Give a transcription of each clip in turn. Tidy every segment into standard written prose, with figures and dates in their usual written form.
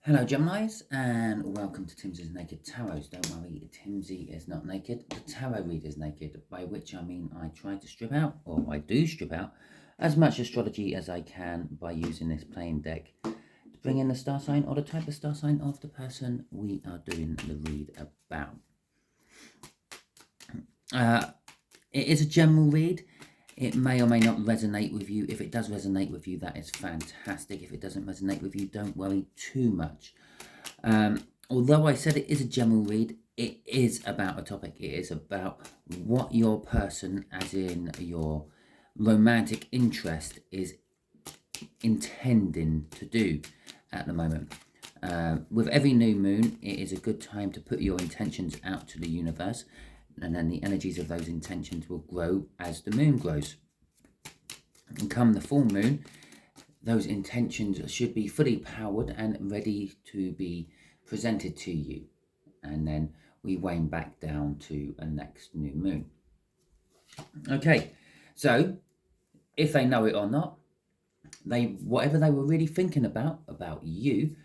Hello Geminis and welcome to Timsy Naked Tarot. Don't worry, Timsy is not naked. The tarot reader is naked, by which I mean I try to strip out, or I do strip out, as much astrology as I can by using this plain deck to bring in the star sign or the type of star sign of the person we are doing the read about. It is a general read. It may or may not resonate with you. If it does resonate with you, that is fantastic. If it doesn't resonate with you, don't worry too much. Although I said it is a general read, it is about a topic. It is about what your person, as in your romantic interest, is intending to do at the moment. With every new moon, it is a good time to put your intentions out to the universe, and then the energies of those intentions will grow as the moon grows. And come the full moon, those intentions should be fully powered and ready to be presented to you. And then we wane back down to a next new moon. Okay, so if they know it or not, whatever they were really thinking about you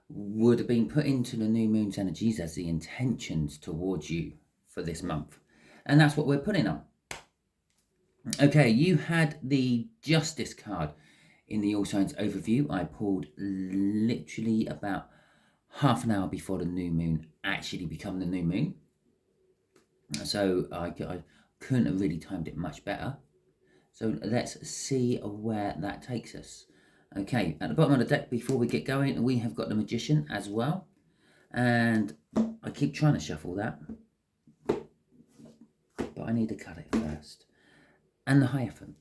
would have been put into the new moon's energies as the intentions towards you for this month. And that's what we're putting on. Okay, you had the Justice card in the All Signs overview. I pulled literally about half an hour before the new moon actually become the new moon. So I couldn't have really timed it much better. So let's see where that takes us. Okay, at the bottom of the deck, before we get going, we have got the Magician as well. And I keep trying to shuffle that, but I need to cut it first. And the Hierophant.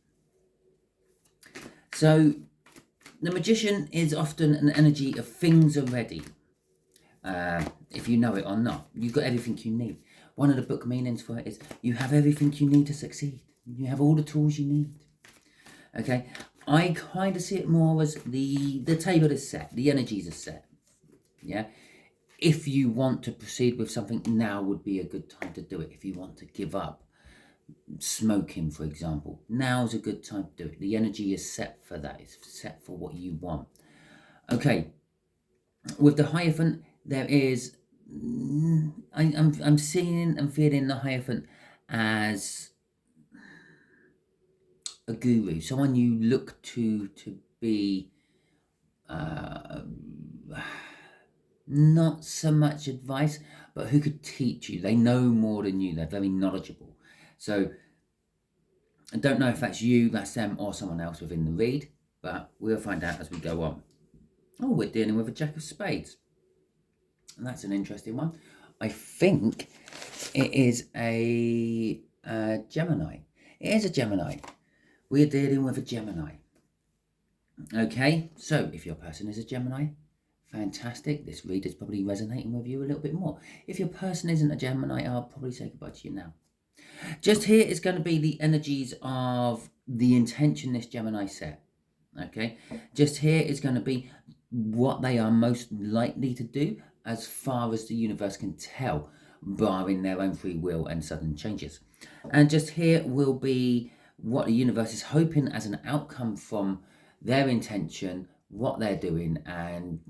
So the Magician is often an energy of things are ready. If you know it or not, you've got everything you need. One of the book meanings for it is you have everything you need to succeed. You have all the tools you need. Okay, I kind of see it more as the table is set, the energies are set. Yeah, if you want to proceed with something, now would be a good time to do it. If you want to give up smoking, for example, now's a good time to do it. The energy is set for that. It's set for what you want. Okay, with the Hierophant, there is I'm seeing and feeling the Hierophant as a guru, someone you look to be not so much advice, but who could teach you. They know more than you. They're very knowledgeable. So I don't know if that's you, that's them, or someone else within the read, but we'll find out as we go on. Oh, we're dealing with a Jack of Spades. And that's an interesting one. I think it is a Gemini. It is a Gemini. We're dealing with a Gemini. Okay, so if your person is a Gemini, fantastic. This read is probably resonating with you a little bit more. If your person isn't a Gemini, I'll probably say goodbye to you now. Just here is going to be the energies of the intention this Gemini set. Okay, just here is going to be what they are most likely to do as far as the universe can tell, barring their own free will and sudden changes. And just here will be what the universe is hoping as an outcome from their intention, what they're doing, and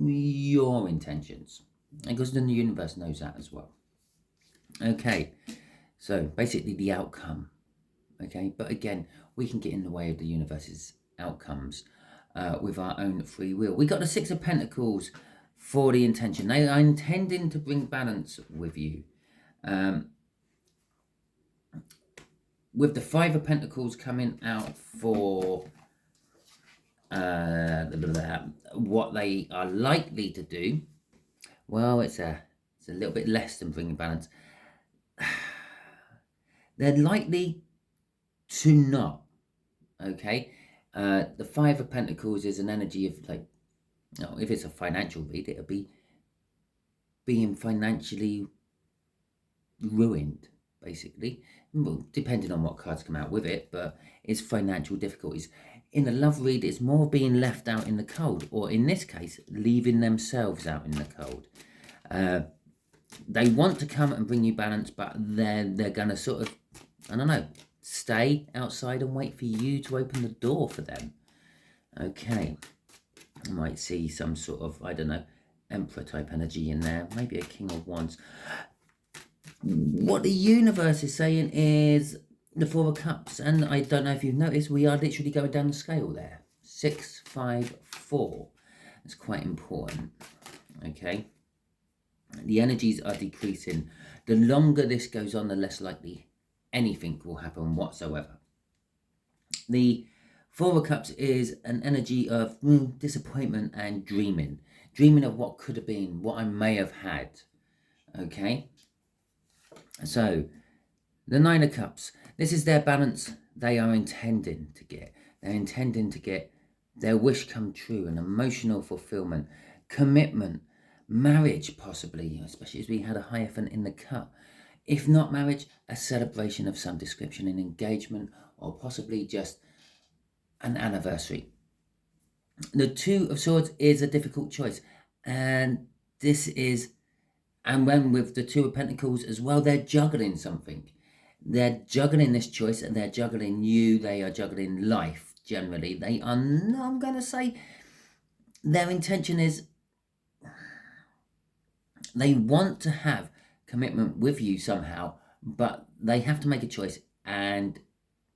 your intentions. Because then the universe knows that as well. Okay, so basically the outcome. Okay, but again, we can get in the way of the universe's outcomes with our own free will. We got the Six of Pentacles for the intention. They are intending to bring balance with you. With the Five of Pentacles coming out for what they are likely to do, well, it's a little bit less than bringing balance. They're likely to not. Okay, the Five of Pentacles is an energy of like, if it's a financial read, it'll be being financially ruined, basically. Well, depending on what cards come out with it, but it's financial difficulties. In the love read, it's more being left out in the cold, or in this case, leaving themselves out in the cold. They want to come and bring you balance, but they're going to sort of, I don't know, stay outside and wait for you to open the door for them. Okay. I might see some sort of, I don't know, Emperor type energy in there, maybe a King of Wands. What the universe is saying is the Four of Cups, and I don't know if you've noticed, we are literally going down the scale there. 6, 5, 4. It's quite important. Okay. The energies are decreasing. The longer this goes on, the less likely anything will happen whatsoever. The Four of Cups is an energy of disappointment and dreaming. Dreaming of what could have been, what I may have had. Okay. So, the Nine of Cups. This is their balance they are intending to get. They're intending to get their wish come true, an emotional fulfillment, commitment, marriage possibly, especially as we had a Hierophant in the cup. If not marriage, a celebration of some description, an engagement, or possibly just an anniversary. The Two of Swords is a difficult choice, and this is, and when with the Two of Pentacles as well, they're juggling something. They're juggling this choice, and they're juggling you, they are juggling life generally. They are, I'm going to say, their intention is they want to have commitment with you somehow, but they have to make a choice, and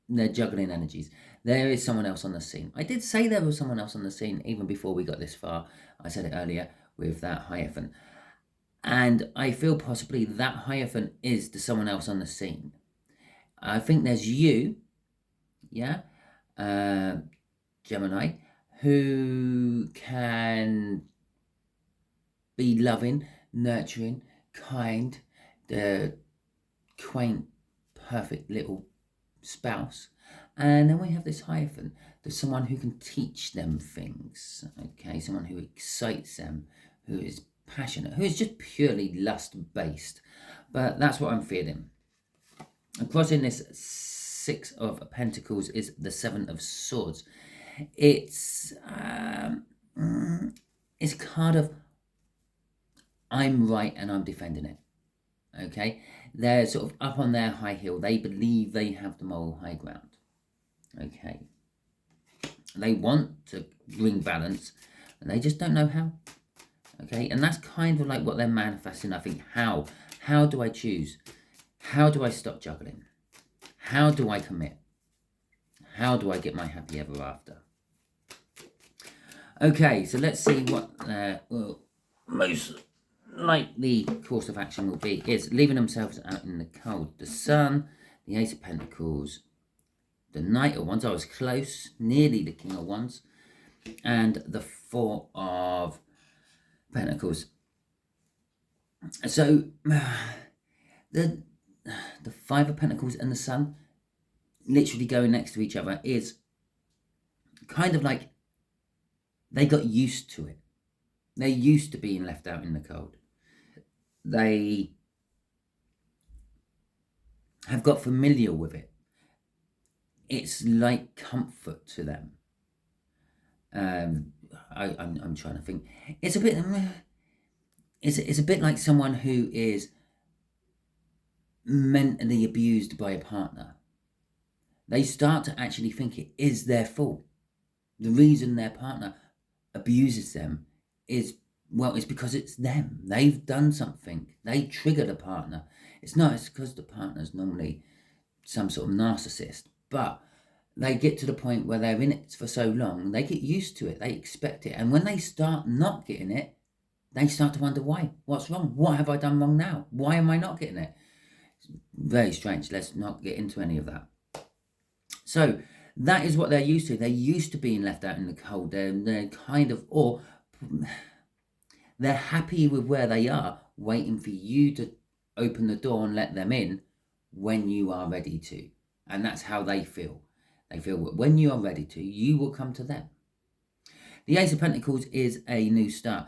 they're juggling energies. There is someone else on the scene. I did say there was someone else on the scene even before we got this far. I said it earlier with that Hierophant. And I feel possibly that Hierophant is the someone else on the scene. I think there's you, yeah, Gemini, who can be loving, nurturing, kind, the quaint, perfect little spouse. And then we have this Hierophant, there's someone who can teach them things, okay, someone who excites them, who is passionate, who is just purely lust-based. But that's what I'm feeling. Crossing this Six of Pentacles is the Seven of Swords. It's a card of I'm right and I'm defending it. Okay, they're sort of up on their high hill. They believe they have the moral high ground. Okay, they want to bring balance, and they just don't know how. Okay, and that's kind of like what they're manifesting. I think how do I choose? How do I stop juggling? How do I commit? How do I get my happy ever after? Okay, so let's see what most likely course of action will be. Is leaving themselves out in the cold. The Sun, the Ace of Pentacles, the Knight of Wands. I was close, nearly the King of Wands, and the Four of Pentacles. So the Five of Pentacles and the Sun literally going next to each other is kind of like they got used to it. They're used to being left out in the cold. They have got familiar with it. It's like comfort to them. I'm trying to think. It's a bit. It's a bit like someone who is mentally abused by a partner. They start to actually think it is their fault. The reason their partner abuses them is, well, it's because it's them. They've done something. They triggered a partner. It's not, it's because the partner's normally some sort of narcissist, but they get to the point where they're in it for so long, they get used to it, they expect it. And when they start not getting it, they start to wonder why. What's wrong? What have I done wrong now? Why am I not getting it? It's very strange. Let's not get into any of that. So that is what they're used to. They're used to being left out in the cold. They're kind of, or they're happy with where they are, waiting for you to open the door and let them in when you are ready to. And that's how they feel. They feel that when you are ready to, you will come to them. The Ace of Pentacles is a new start.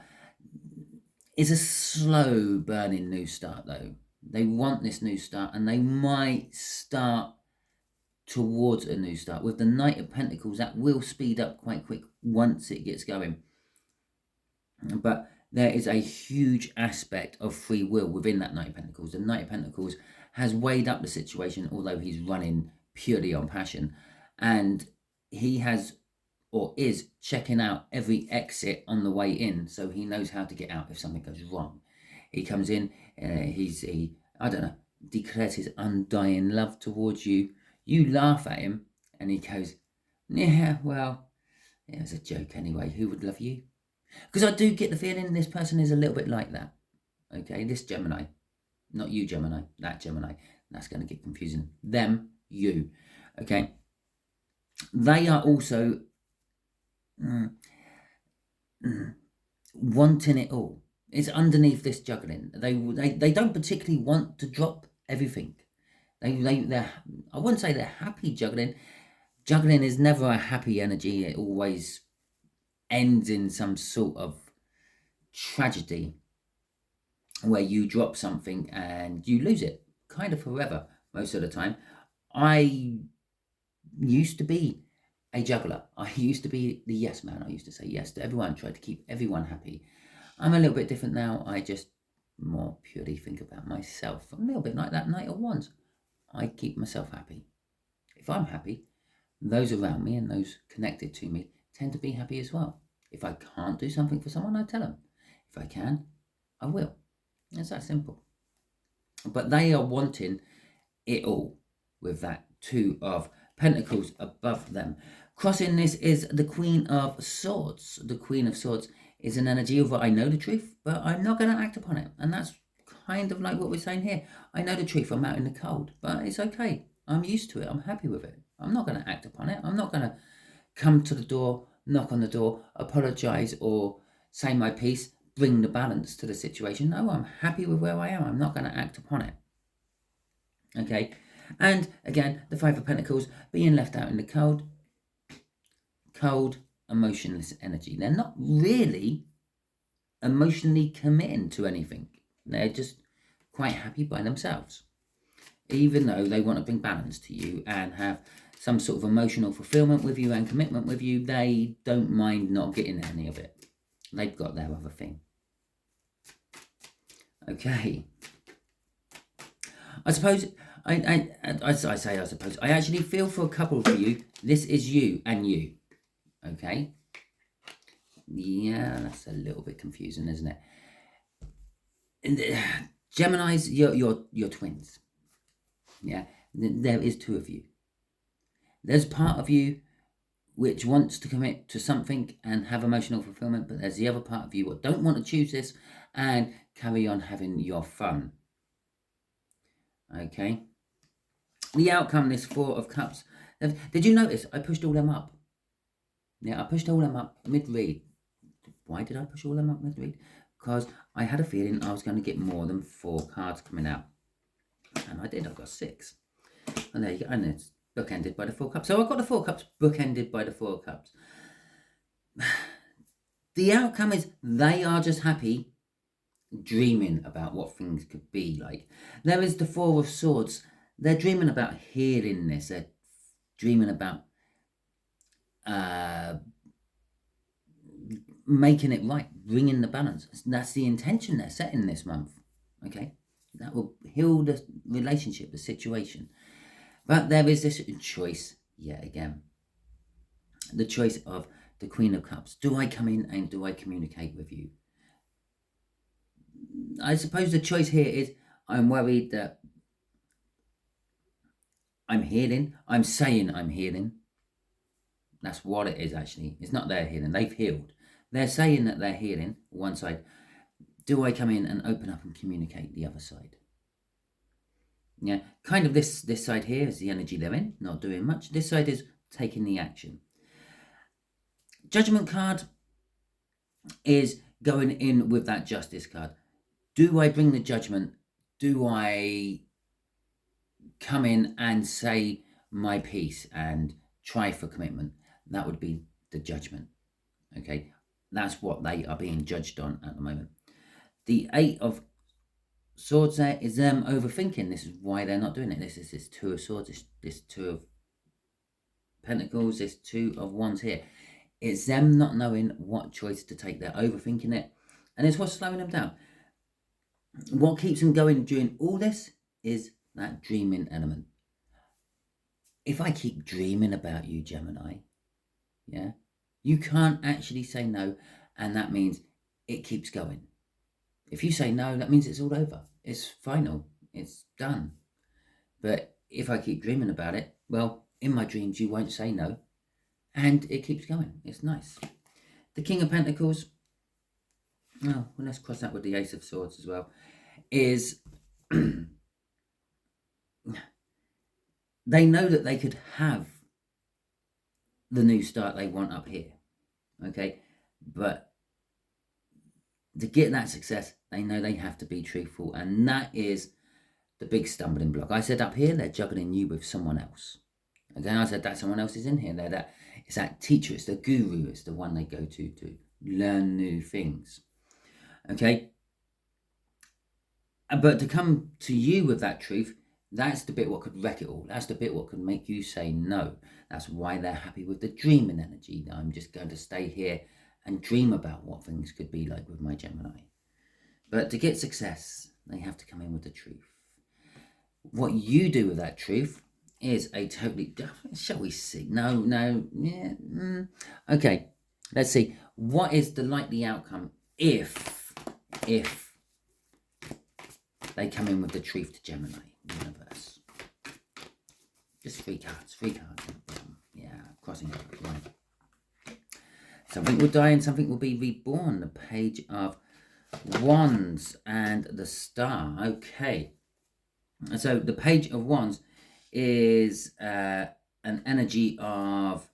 It's a slow burning new start though. They want this new start, and they might start towards a new start. With the Knight of Pentacles, that will speed up quite quick once it gets going. But there is a huge aspect of free will within that Knight of Pentacles. The Knight of Pentacles has weighed up the situation, although he's running purely on passion. And he has or is checking out every exit on the way in, so he knows how to get out if something goes wrong. He comes in, he I don't know, declares his undying love towards you. You laugh at him, and he goes, yeah, well, it was a joke anyway. Who would love you? Because I do get the feeling this person is a little bit like that. Okay, this Gemini. Not you, Gemini. That Gemini. That's going to get confusing. Them, you. Okay. They are also wanting it all. It's underneath this juggling. They don't particularly want to drop everything. They're I wouldn't say they're happy juggling. Juggling is never a happy energy. It always ends in some sort of tragedy where you drop something and you lose it, kind of forever, most of the time. I used to be a juggler. I used to be the yes man. I used to say yes to everyone, try to keep everyone happy. I'm a little bit different now. I just more purely think about myself. I'm a little bit like that Knight of Wands. I keep myself happy. If I'm happy, those around me and those connected to me tend to be happy as well. If I can't do something for someone, I tell them. If I can, I will. It's that simple. But they are wanting it all with that Two of Pentacles above them. Crossing this is the Queen of Swords. The Queen of Swords is an energy of I know the truth, but I'm not going to act upon it. And that's kind of like what we're saying here. I know the truth. I'm out in the cold, but it's okay. I'm used to it. I'm happy with it. I'm not going to act upon it. I'm not going to come to the door, knock on the door, apologize, or say my piece, bring the balance to the situation. No, I'm happy with where I am. I'm not going to act upon it. Okay. And again, the Five of Pentacles, being left out in the cold, emotionless energy. They're not really emotionally committing to anything. They're just quite happy by themselves. Even though they want to bring balance to you and have some sort of emotional fulfillment with you and commitment with you, they don't mind not getting any of it. They've got their other thing. Okay. I suppose, I actually feel for a couple of you. This is you and you. Okay. Yeah, that's a little bit confusing, isn't it? And, Geminis, you're twins. Yeah, there is two of you. There's part of you which wants to commit to something and have emotional fulfillment, but there's the other part of you that don't want to choose this and carry on having your fun. Okay. The outcome, this Four of Cups. Did you notice I pushed all them up? Yeah, I pushed all them up mid-read. Why did I push all them up mid-read? Because I had a feeling I was going to get more than 4 cards coming out. And I did. I got 6. And there you go. And it's bookended by the 4 Cups. So I got the 4 Cups bookended by the 4 Cups. The outcome is they are just happy dreaming about what things could be like. There is the Four of Swords. They're dreaming about healing this. They're dreaming about making it right, bringing the balance. That's the intention they're setting this month. Okay, that will heal the relationship, the situation. But there is this choice yet again. The choice of the Queen of Cups. Do I come in and do I communicate with you? I suppose the choice here is I'm worried that I'm healing. I'm saying I'm healing. That's what it is, actually. It's not their healing. They've healed. They're saying that they're healing, one side. Do I come in and open up and communicate the other side? Yeah, kind of this side here is the energy they're in, not doing much. This side is taking the action. Judgment card is going in with that Justice card. Do I bring the judgment? Do I come in and say my piece and try for commitment? That would be the Judgment. Okay, that's what they are being judged on at the moment. The 8 of Swords there is them overthinking. This is why they're not doing it. This is this 2 of Swords, this 2 of Pentacles, this 2 of Wands here. It's them not knowing what choice to take. They're overthinking it, and it's what's slowing them down. What keeps them going during all this is that dreaming element. If I keep dreaming about you, Gemini, yeah, You can't actually say no, and that means it keeps going. If you say no, that means it's all over. It's final. It's done. But if I keep dreaming about it, well, in my dreams you won't say no, and it keeps going. It's nice. The King of Pentacles, well, let's cross that with the Ace of Swords as well, is they know that they could have the new start they want up here, okay? But to get that success, they know they have to be truthful, and that is the big stumbling block. I said up here, they're juggling you with someone else. Again, I said that someone else is in here. It's that teacher, it's the guru, it's the one they go to learn new things, okay? But to come to you with that truth, that's the bit what could wreck it all. That's the bit what could make you say no. That's why they're happy with the dreaming energy. I'm just going to stay here and dream about what things could be like with my Gemini. But to get success, they have to come in with the truth. What you do with that truth is a totally... Shall we see? No, yeah. Okay, let's see. What is the likely outcome if they come in with the truth to Gemini universe? Just three cards. Yeah, crossing over. Right. Something will die and something will be reborn. The Page of Wands and the Star. Okay. So the Page of Wands is an energy of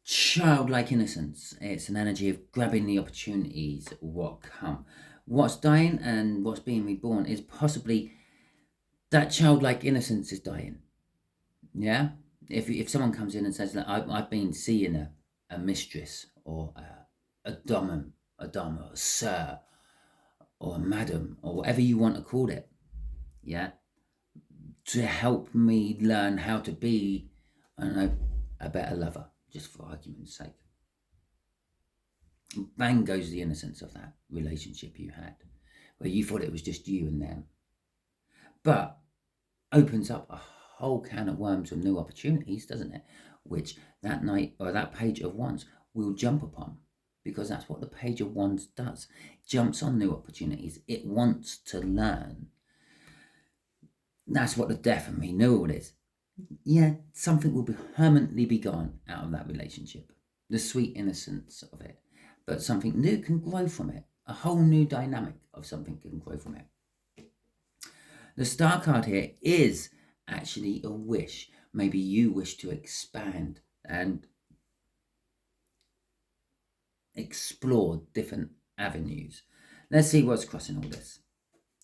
childlike innocence. It's an energy of grabbing the opportunities what come. What's dying and what's being reborn is possibly that childlike innocence is dying. Yeah? If someone comes in and says that I've been seeing a mistress or a dom, or a sir, or a madam, or whatever you want to call it, yeah, to help me learn how to be, I don't know, a better lover, just for argument's sake. Bang goes the innocence of that relationship you had, where you thought it was just you and them. But opens up a whole can of worms of new opportunities, doesn't it? Which that knight or that Page of Wands will jump upon, because that's what the Page of Wands does. It jumps on new opportunities. It wants to learn. That's what the death and renewal is. Yeah, something will permanently be gone out of that relationship. The sweet innocence of it. But something new can grow from it. A whole new dynamic of something can grow from it. The Star card here is actually a wish. Maybe you wish to expand and explore different avenues. Let's see what's crossing all this.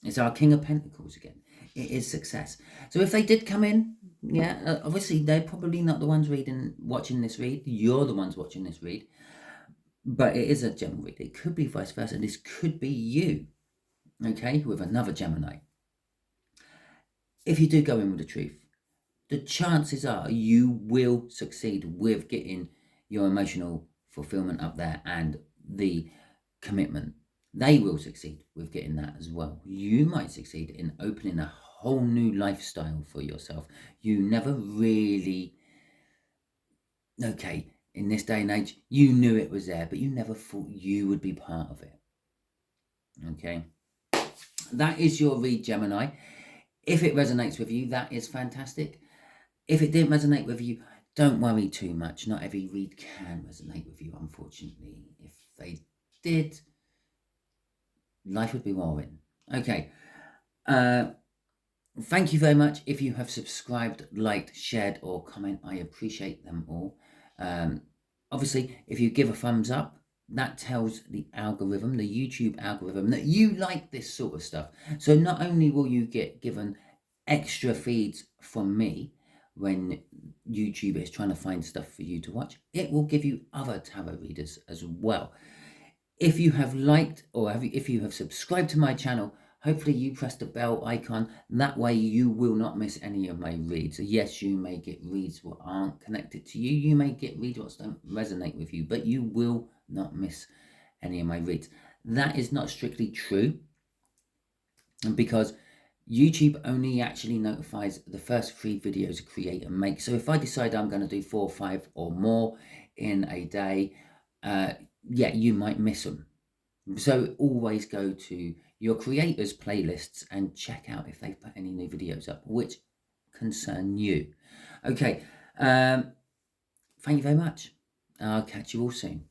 It's our King of Pentacles again. It is success. So if they did come in, yeah, obviously they're probably not the ones watching this read. You're the ones watching this read. But it is a general read. It could be vice versa. This could be you, okay, with another Gemini. If you do go in with the truth, the chances are you will succeed with getting your emotional fulfillment up there and the commitment. They will succeed with getting that as well. You might succeed in opening a whole new lifestyle for yourself. You never really... Okay, in this day and age, you knew it was there, but you never thought you would be part of it. Okay? That is your read, Gemini. If it resonates with you, that is fantastic. If it didn't resonate with you, don't worry too much. Not every read can resonate with you, unfortunately. If they did, life would be boring. Okay. Thank you very much. If you have subscribed, liked, shared, or comment, I appreciate them all. Obviously, if you give a thumbs up, that tells the algorithm, the YouTube algorithm, that you like this sort of stuff. So not only will you get given extra feeds from me when YouTube is trying to find stuff for you to watch, it will give you other tarot readers as well. If you have liked or if you have subscribed to my channel, hopefully you press the bell icon. That way you will not miss any of my reads. Yes, you may get reads that aren't connected to you. You may get reads that don't resonate with you, but you will not miss any of my reads. That is not strictly true, because YouTube only actually notifies the first 3 videos a creator makes. So if I decide I'm going to do 4 or 5 or more, in a day, yeah, you might miss them. So always go to your creators' playlists and check out if they've put any new videos up which concern you. Okay, thank you very much. I'll catch you all soon.